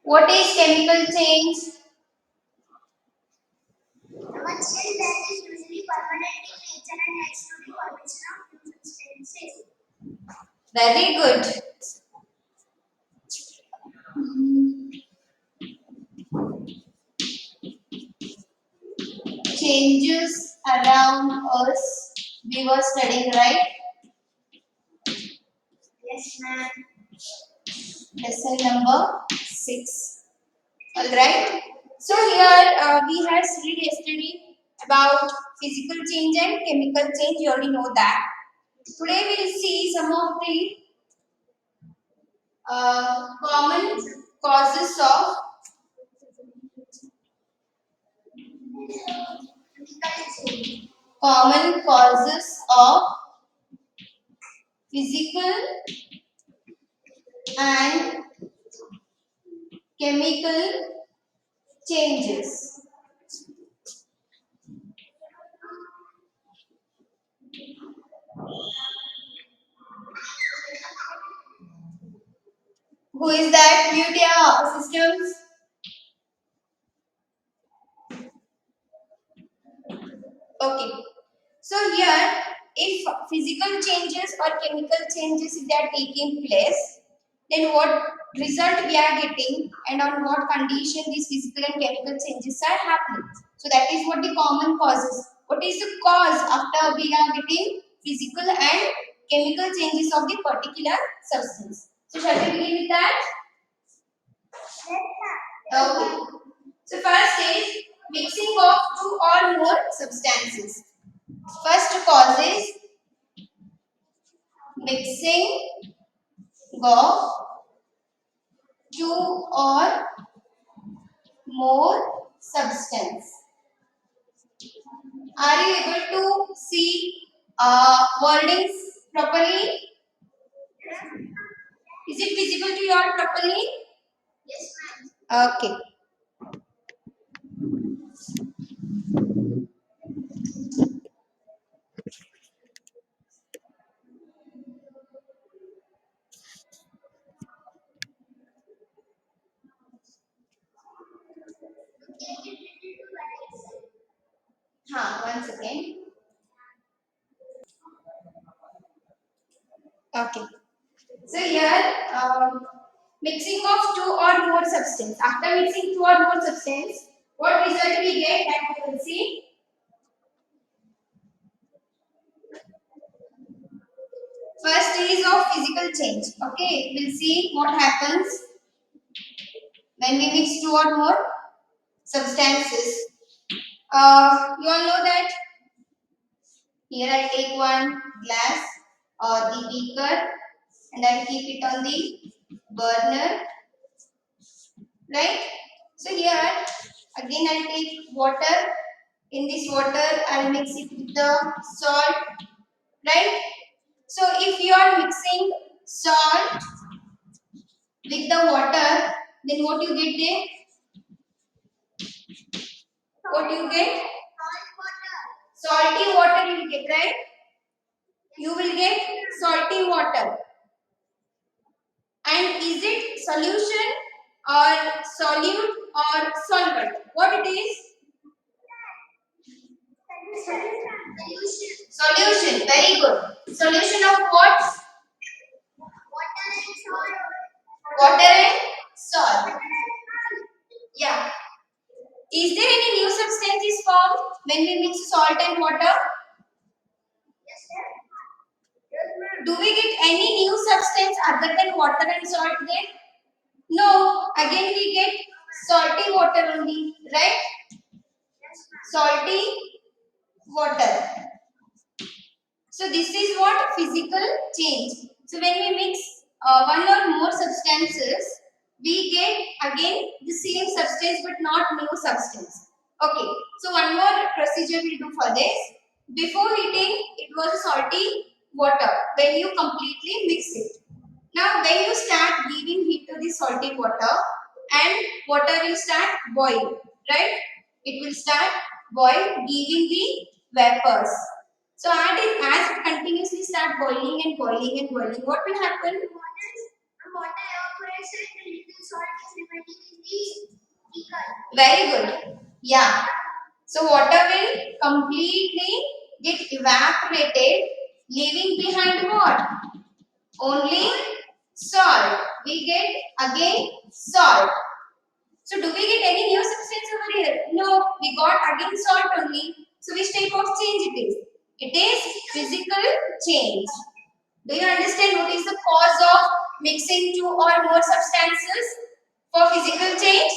What is chemical change? A change that is usually permanent in nature and leads to the formation of new substances. Very good. Changes around us we were studying, right? Yes, ma'am. Lesson number 6. Alright. So here we had studied yesterday about physical change and chemical change. You already know that. Today we will see some of the common causes of common causes of physical and chemical changes. Who is that? Mute your systems. Okay. So here, if physical changes or chemical changes if they are taking place, then what result we are getting and on what condition these physical and chemical changes are happening. So that is what the common causes. What is the cause after we are getting physical and chemical changes of the particular substance? So shall we begin with that? Okay. So first is mixing of two or more substances. First cause is mixing of two or more substance. Are you able to see wordings properly? Is it visible to you all properly? Yes, ma'am. Okay. Once again. Okay. So here, mixing of two or more substance. After mixing two or more substance, what result we get that we will see. First is of physical change. Okay, we'll see what happens when we mix two or more substances. You all know that here I take one glass or the beaker and I keep it on the burner, right? So here again I take water. In this water I'll mix it with the salt, right? So if you are mixing salt with the water, then what you get there? What you get? Salty water you will get, right? You will get salty water. And is it solution or solute or solvent? What it is? Solution. Very good. Solution of what? Water and salt. Yeah. Is there any new substances formed when we mix salt and water? Do we get any new substance other than water and salt there? No. Again we get salty water only, right? Salty water. So this is what physical change. So when we mix one or more substances, we get again the same substance but not new substance. Okay. So one more procedure we'll do for this. Before heating, it was a salty water. When you completely mix it. Now when you start giving heat to the salty water and water will start boil, right? It will start boil, giving the vapors. So as it continuously start boiling and boiling and boiling, what will happen? said the little salt is remaining in the beaker. Very good. Yeah. So water will completely get evaporated, leaving behind what? Only salt. We get again salt. So do we get any new substance over here? No, we got again salt only. So which type of change it is? It is physical change. Do you understand what is the cause of mixing two or more substances for physical change?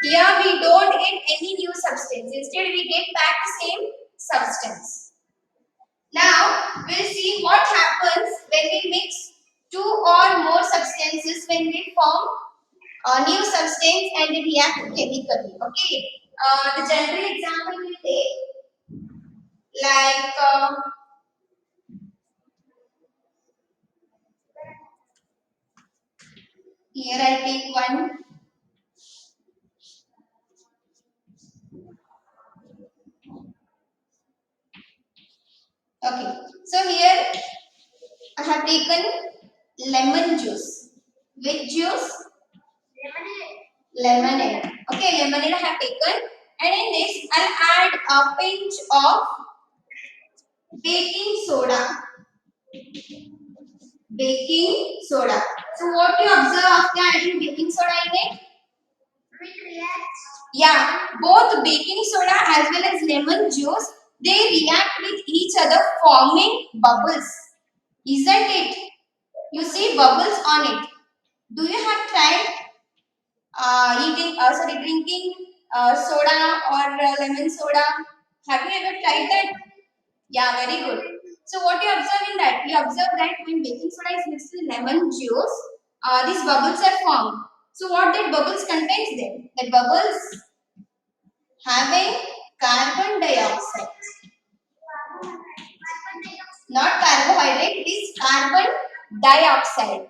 Here we don't get any new substance. Instead we get back the same substance. Now we'll see what happens when we mix two or more substances when we form a new substance and they react chemically. Okay. The general example we take like here I take one. Okay. So here I have taken lemon juice. Which juice? Lemonade. Lemonade. Okay, lemonade I have taken, and in this I'll add a pinch of baking soda. Baking soda. So what you observe after adding baking soda in it? It reacts. Yeah, both baking soda as well as lemon juice, they react with each other forming bubbles. Isn't it? You see bubbles on it. Do you have tried drinking soda or lemon soda? Have you ever tried that? Yeah, very good. So what you observe in that? You observe that when baking soda is mixed with lemon juice, these bubbles are formed. So what that bubbles contains then? That bubbles having carbon dioxide. Not carbohydrate, it is carbon dioxide.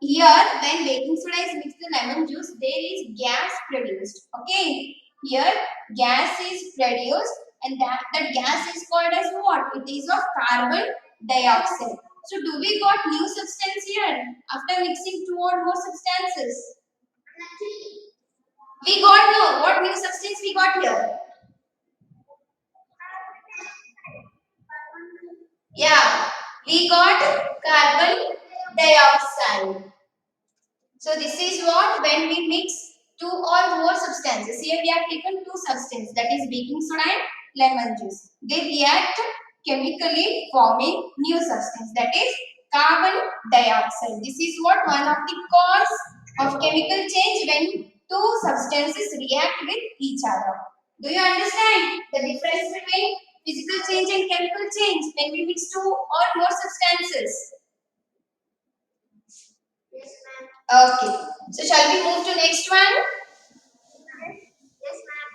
Here, when baking soda is mixed with lemon juice, there is gas produced. Okay. Here, gas is produced, and that gas is called as what? It is of carbon dioxide. So, do we got new substance here after mixing two or more substances? We got no. What new substance we got here? Yeah, we got carbon dioxide. So this is what when we mix two or more substances. Here we have taken two substances, that is baking soda and lemon juice. They react chemically forming new substance, that is carbon dioxide. This is what one of the cause of chemical change when two substances react with each other. Do you understand the difference between physical change and chemical change when we mix two or more substances? Yes, ma'am. Okay. So shall we move to next one? Yes, ma'am.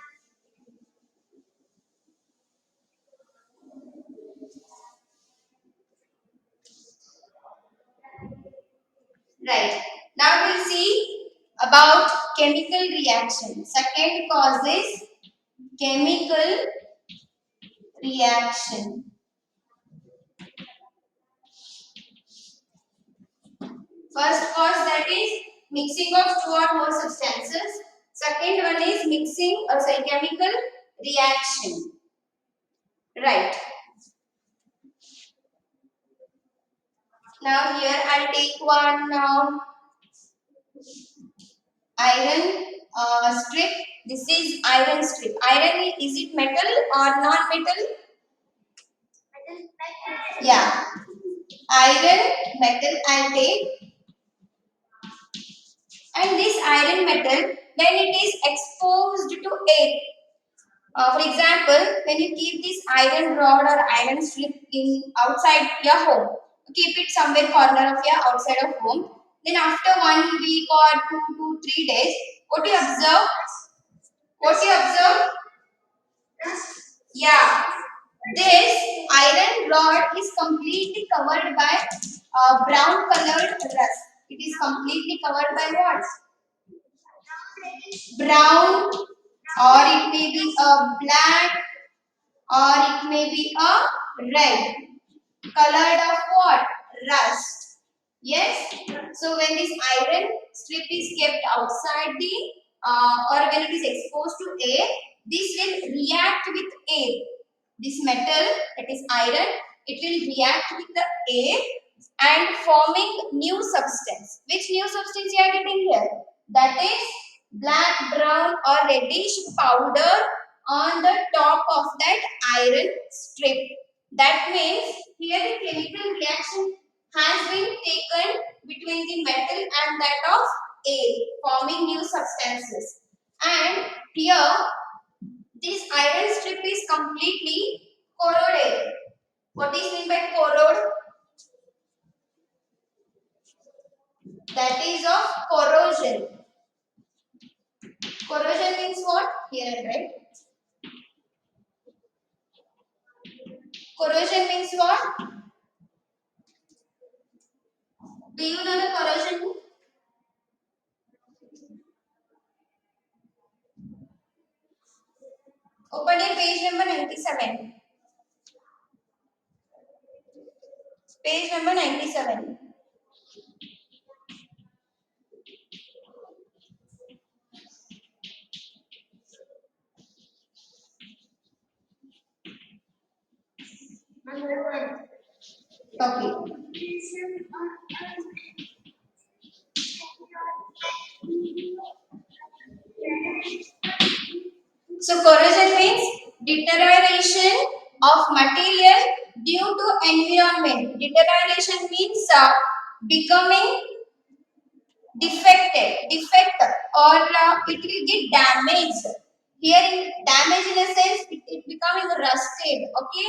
Right. Now we'll see about chemical reaction. Second cause is chemical reaction. First cause, that is mixing of two or more substances. Second one is chemical reaction. Right. Now here I'll take one iron strip. This is iron strip. Iron, is it metal or non-metal? Metal. Yeah. Iron metal I'll take, and this iron metal when it is exposed to air, for example when you keep this iron rod or iron strip in outside your home, keep it somewhere corner of your outside of home, then after 1 week or 2 to 3 days, what do you observe? What do you observe? Yeah, this iron rod is completely covered by brown colored rust. It is completely covered by what? Brown, or it may be a black, or it may be a red, colored of what? Rust. Yes. So when this iron strip is kept outside the or when it is exposed to air, this will react with air. This metal, that is iron, it will react with the air and forming new substance. Which new substance you are getting here? That is black, brown or reddish powder on the top of that iron strip. That means here the chemical reaction has been taken between the metal and that of air, forming new substances. And here this iron strip is completely corroded. What is meant by corrode? That is of corrosion. Corrosion means what? Here I write. Corrosion means what? Do you know the corrosion? Open your page number 97. Page number 97. Okay. So corrosion means deterioration of material due to environment. Deterioration means becoming defect or it will get damaged. Here damage in a sense it becoming rusted. Okay,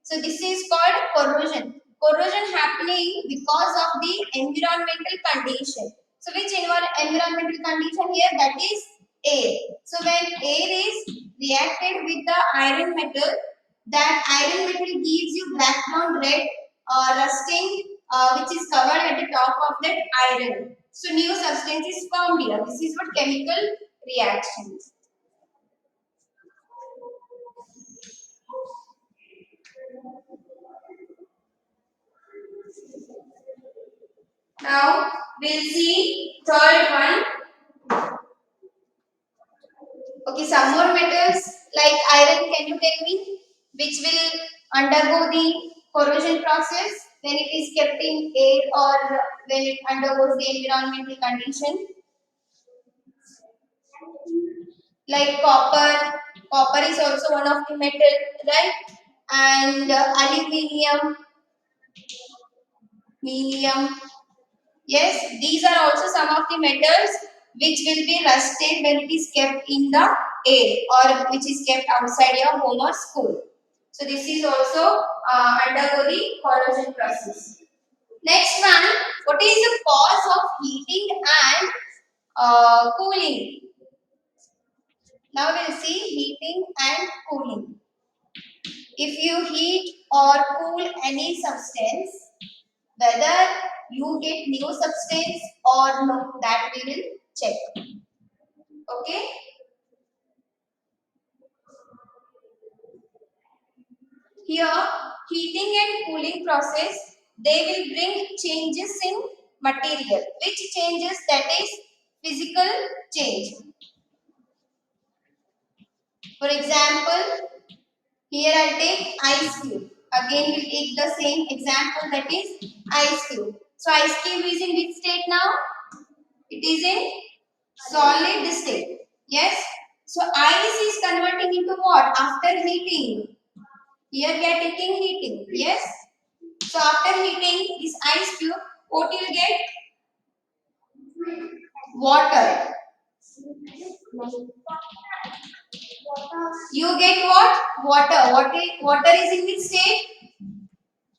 so this is called corrosion. Corrosion happening because of the environmental condition. So which environmental condition here? That is air. So when air is reacted with the iron metal, that iron metal gives you black, brown, red rusting which is covered at the top of that iron. So new substance is formed here. This is what chemical reactions. Now we'll see third one. Okay, some more metals like iron. Can you tell me which will undergo the corrosion process when it is kept in air or when it undergoes the environmental condition? Like copper. Copper is also one of the metal, right? And aluminium, medium. Yes, these are also some of the metals which will be rusted when it is kept in the air or which is kept outside your home or school. So this is also undergo the corrosion process. Next one, what is the cause of heating and cooling? Now we'll see heating and cooling. If you heat or cool any substance, whether you get new substance or no, that we will check. Okay. Here, heating and cooling process, they will bring changes in material. Which changes? That is physical change. For example, here I'll take ice cube. Again, we'll take the same example, that is ice cube. So ice cube is in which state now? It is in solid state. Yes. So ice is converting into what? After heating. Here we are taking heating. Yes. So after heating this ice cube, what you will get? Water. You get what? Water. Water is in which state?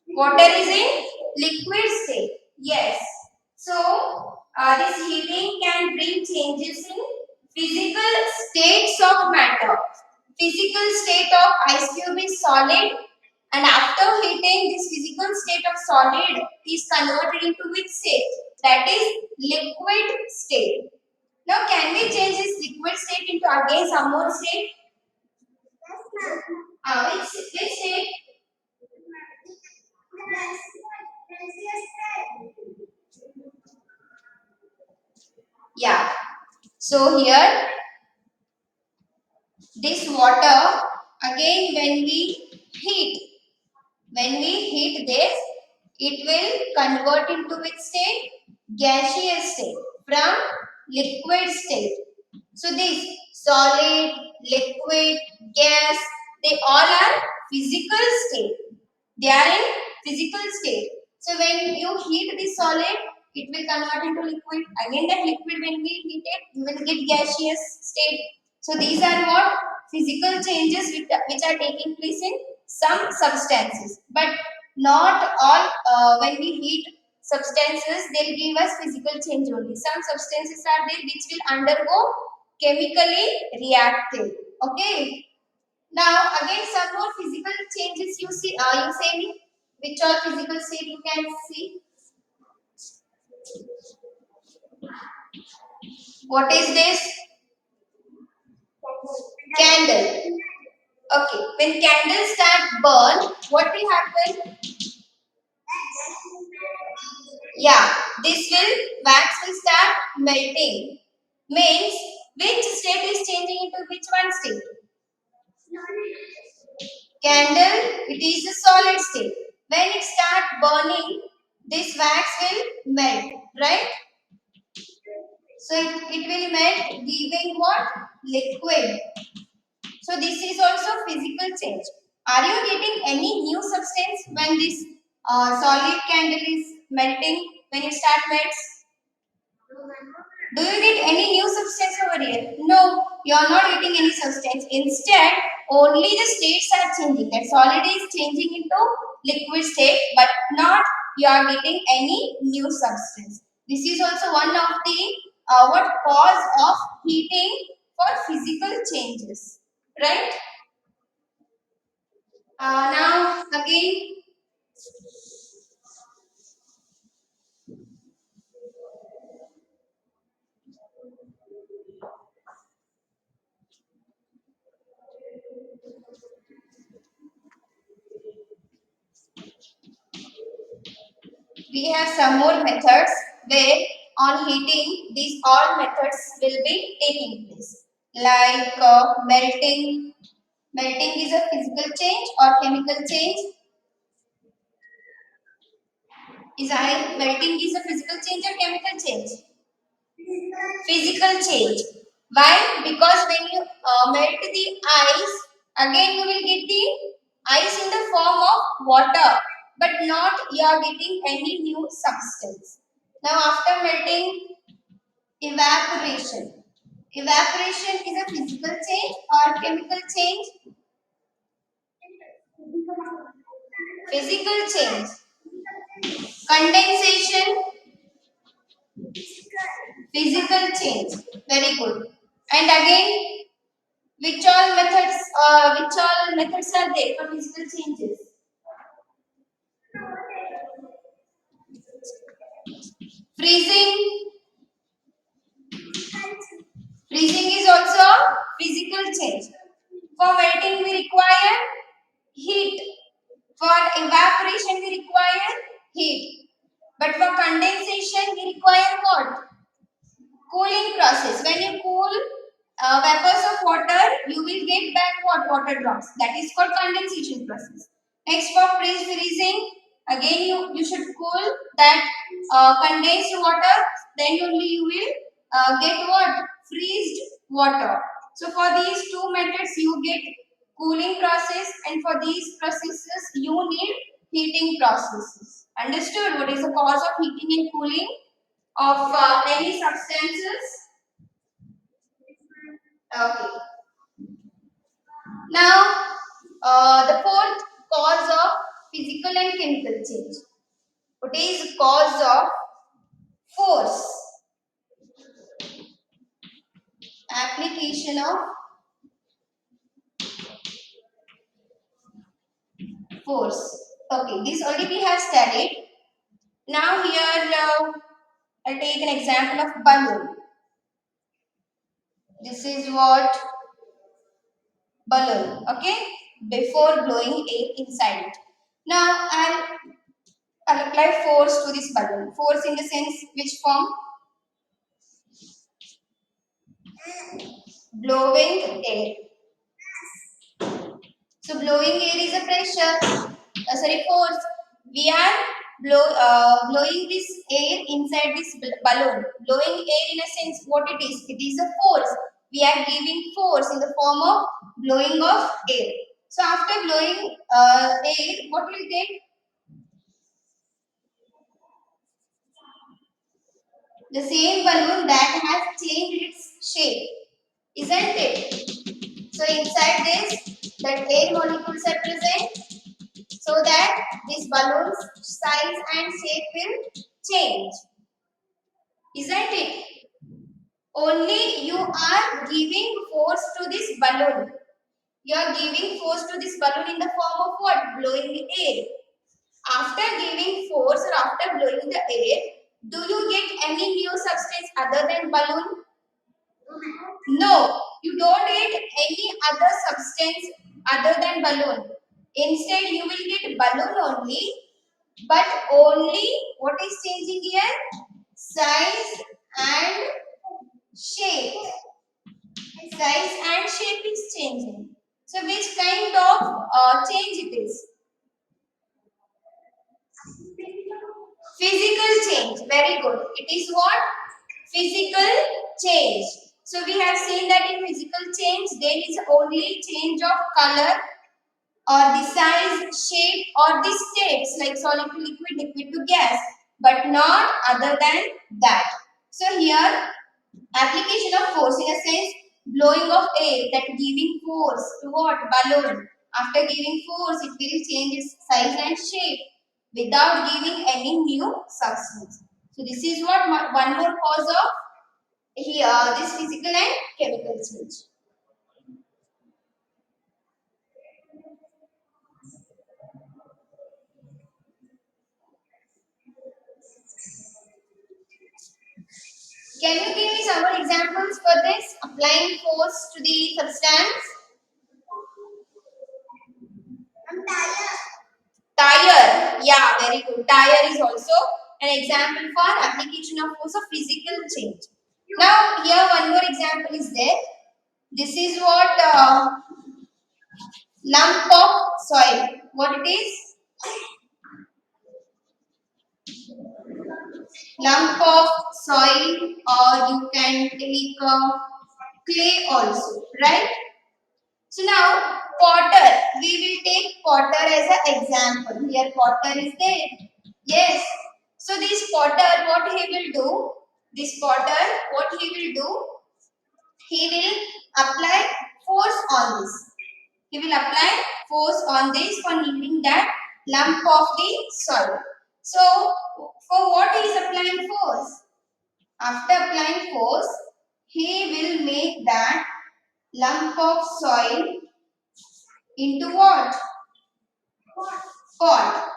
Water is in liquid state. Yes. So this heating can bring changes in physical states of matter. Physical state of ice cube is solid, and after heating this physical state of solid is converted into which state? That is liquid state. Now can we change this liquid state into again some more state? Which state? Yeah. So here this water again when we heat this, it will convert into which state? Gaseous state from liquid state. So these solid, liquid, gas, they all are physical state. They are in physical state. So when you heat the solid, it will convert into liquid. Again that liquid when we heat it, we will get gaseous state. So these are what? Physical changes which are taking place in some substances. But not all when we heat substances, they'll give us physical change only. Some substances are there which will undergo chemically reactive. Okay. Now again some more physical changes you see. You say me which all physical state you can see. What is this? Candle. Okay. When candles start burn, what will happen? Yeah, this will wax will start melting. Means which state is changing into which one state? Candle, it is a solid state. When it start burning, this wax will melt, right? So it will melt, giving what? Liquid. So this is also physical change. Are you getting any new substance when this solid candle is melting? When it start melts? Do you get any new substance over here? No, you are not getting any substance. Instead, only the states are changing. That solid is changing into liquid state, but not you are getting any new substance. This is also one of the what cause of heating for physical changes, right? Now again, we have some more methods where on heating these all methods will be taking place. Like melting. Melting is a physical change or chemical change. Melting is a physical change or chemical change? Physical change. Why? Because when you melt the ice, again you will get the ice in the form of water, but not you are getting any new substance. Now after melting, evaporation. Evaporation is a physical change or chemical change? Physical change. Condensation, physical change. Very good. And again, which all methods are there for physical changes? Freezing. Freezing is also physical change. For melting we require heat. For evaporation we require heat. But for condensation we require what? Cooling process. When you cool vapors of water, you will get back what? Water drops. That is called condensation process. Next for freezing, again you should cool that condensed water. Then only you will get what? Freezed water. So for these two methods you get cooling process, and for these processes you need heating processes. Understood? What is the cause of heating and cooling of any substances? Okay. Now, the fourth cause of physical and chemical change. What is cause of force? Application of force. Okay, this already we have studied. Now here I'll take an example of balloon. This is what balloon. Okay, before blowing air inside it. Now I'll apply force to this balloon. Force in the sense which form? Blowing air. So blowing air is a pressure. Force. We are blowing this air inside this balloon. Blowing air in a sense, what it is? It is a force. We are giving force in the form of blowing of air. So after blowing air, what will get? The same balloon that has changed its shape, isn't it? So inside this, that air molecules are present, so that this balloon's size and shape will change, isn't it? Only you are giving force to this balloon. You are giving force to this balloon in the form of what? Blowing air. After giving force or after blowing the air, do you get any new substance other than balloon? No, you don't get any other substance other than balloon. Instead, you will get balloon only, but only what is changing here? Size and shape. Size and shape is changing. So, which kind of change it is? Physical change. Very good. It is what? Physical change. So, we have seen that in physical change, there is only change of color or the size, shape or the states like solid to liquid, liquid to gas, but not other than that. So here application of force in a sense, blowing of air, that giving force to what? Balloon. After giving force, it will change its size and shape without giving any new substance. So this is what one more cause of here this physical and chemical change. Can you give me some more examples for this? Applying force to the substance. Tire. Tire. Yeah, very good. Tire is also an example for application of force of physical change. Now, here one more example is there. This is what lump of soil. What it is? Lump of soil, or you can take clay also, right? So now potter, we will take potter as an example. Here potter is there. Yes. So this potter, what he will do? This potter, what he will do? He will apply force on this. He will apply force on this for kneading that lump of the soil. So for what he is applying force? After applying force, he will make that lump of soil into what? Pot.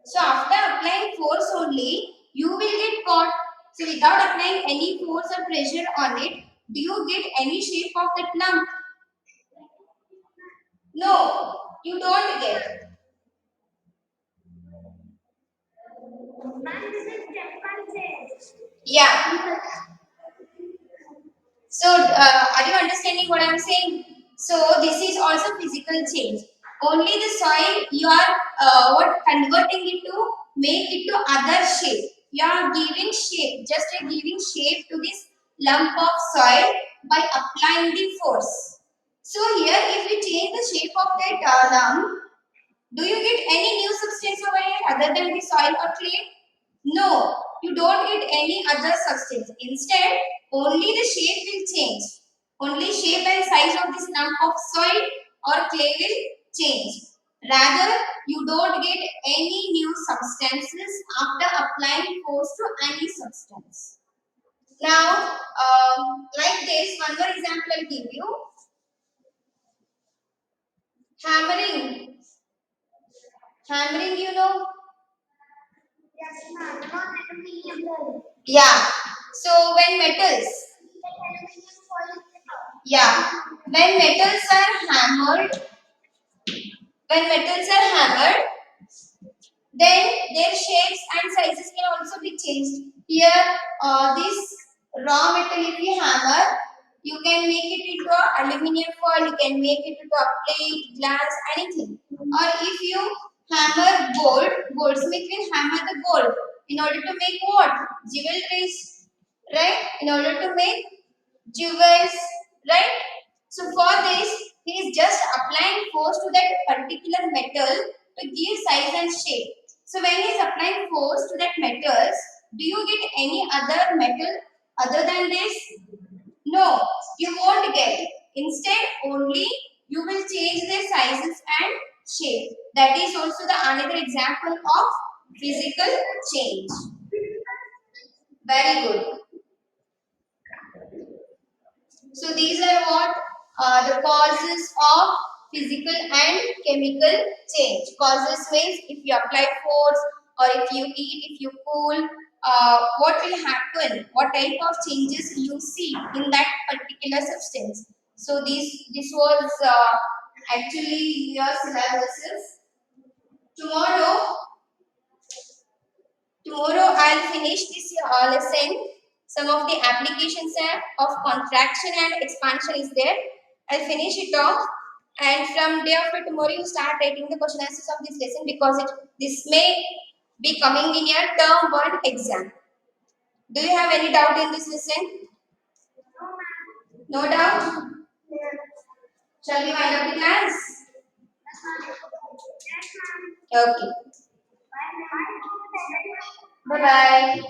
So after applying force only, you will get pot. So without applying any force or pressure on it, do you get any shape of that lump? No, you don't get. Man, this is chemical change. Yeah. So, are you understanding what I am saying? So, this is also physical change. Only the soil you are what converting it to make it to other shape. You are giving shape, just a giving shape to this lump of soil by applying the force. So here, if we change the shape of that lump, do you get any new substance over here other than the soil or clay? No, you don't get any other substance. Instead, only the shape will change. Only shape and size of this lump of soil or clay will change. Rather, you don't get any new substances after applying force to any substance. Now, like this, one more example I'll give you. Hammering. Hammering, you know? Yes, ma'am. Non-aluminium. Yeah. So when metals, Like aluminium foil. yeah, when metals are hammered, when metals are hammered, then their shapes and sizes can also be changed. Here, this raw metal, if you hammer, you can make it into a aluminium foil, you can make it into a plate, glass, anything. Or if you hammer gold, goldsmith will hammer the gold in order to make what? Jewelries, right? In order to make jewels, right? So for this, he is just applying force to that particular metal to give size and shape. So when he is applying force to that metals, do you get any other metal other than this? No, you won't get. Instead, only you will change their sizes and shape. That is also the another example of physical change. Very good. So these are what the causes of physical and chemical change. Causes means if you apply force or if you heat, if you cool, what will happen? What type of changes you see in that particular substance? So this was actually your syllabus. Tomorrow Tomorrow I'll finish this lesson. Some of the applications of contraction and expansion is there. I'll finish it off, and from day after tomorrow you start writing the question answers of this lesson because this may be coming in your term one exam. Do you have any doubt in this lesson? No doubt. Shall we wind up the class? Okay. Bye bye.